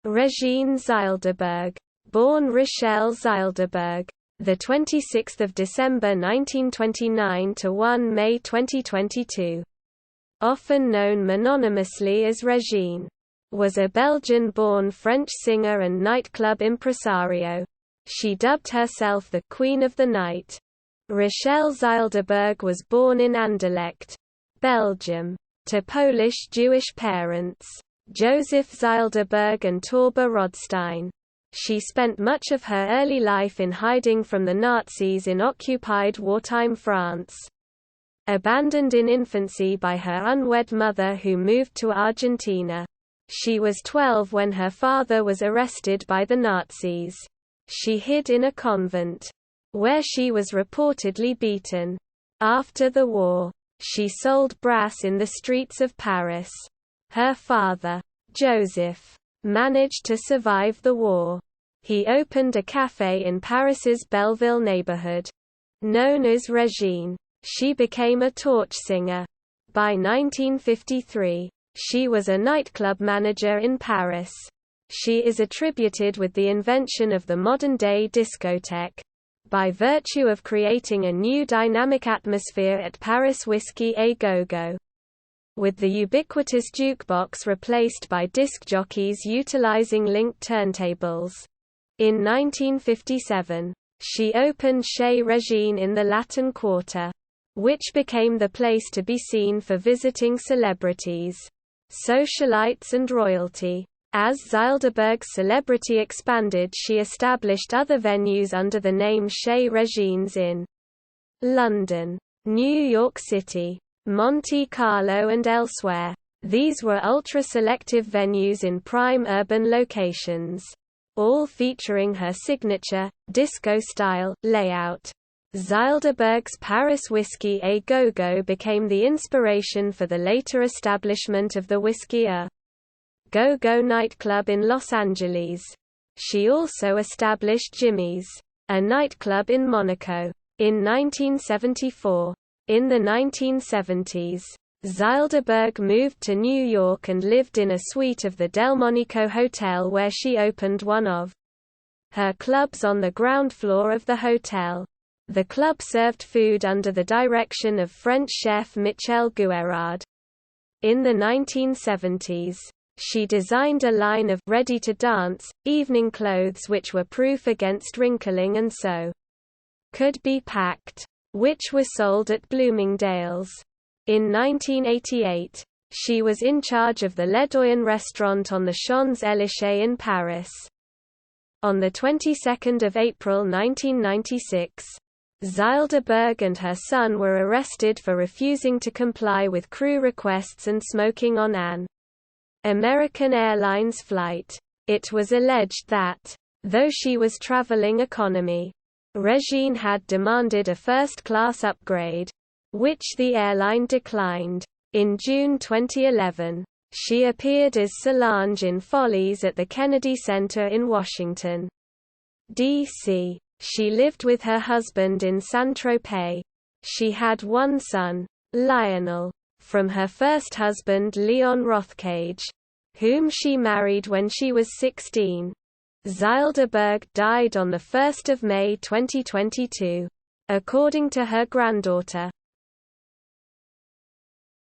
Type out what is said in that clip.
Régine Zylberberg, born Rachelle Zylberberg, the 26th of December 1929 to 1 May 2022, often known mononymously as Régine, was a Belgian-born French singer and nightclub impresario. She dubbed herself the Queen of the Night. Rachelle Zylberberg was born in Anderlecht, Belgium, to Polish Jewish parents, Joseph Zylberberg and Tauba Rodstein. She spent much of her early life in hiding from the Nazis in occupied wartime France. Abandoned in infancy by her unwed mother who moved to Argentina. She was 12 when her father was arrested by the Nazis. She hid in a convent, where she was reportedly beaten. After the war, she sold brass in the streets of Paris. Her father, Joseph, managed to survive the war. He opened a café in Paris's Belleville neighborhood. Known as Régine, she became a torch singer. By 1953, she was a nightclub manager in Paris. She is attributed with the invention of the modern-day discotheque, by virtue of creating a new dynamic atmosphere at Paris Whiskey A Go-Go. With the ubiquitous jukebox replaced by disc jockeys utilizing linked turntables. In 1957, she opened Chez Régine in the Latin Quarter, which became the place to be seen for visiting celebrities, socialites and royalty. As Zylberberg's celebrity expanded, she established other venues under the name Chez Régines in London, New York City, Monte Carlo and elsewhere. These were ultra-selective venues in prime urban locations, all featuring her signature, disco-style, layout. Zylberberg's Paris Whiskey A Go-Go became the inspiration for the later establishment of the Whiskey A Go-Go nightclub in Los Angeles. She also established Jimmy's, a nightclub in Monaco, in 1974. In the 1970s, Zylberberg moved to New York and lived in a suite of the Delmonico Hotel where she opened one of her clubs on the ground floor of the hotel. The club served food under the direction of French chef Michel Guérard. In the 1970s, she designed a line of ready-to-dance, evening clothes which were proof against wrinkling and so could be packed, which were sold at Bloomingdale's. In 1988, she was in charge of the Le Doyen restaurant on the Champs-Élysées in Paris. On the 22nd of April 1996, Zylberberg and her son were arrested for refusing to comply with crew requests and smoking on an American Airlines flight. It was alleged that, though she was traveling economy, Régine had demanded a first-class upgrade, which the airline declined. In June 2011, she appeared as Solange in Follies at the Kennedy Center in Washington, D.C. She lived with her husband in Saint-Tropez. She had one son, Lionel, from her first husband Leon Rothkage, whom she married when she was 16. Zylberberg died on 1 May 2022. According to her granddaughter,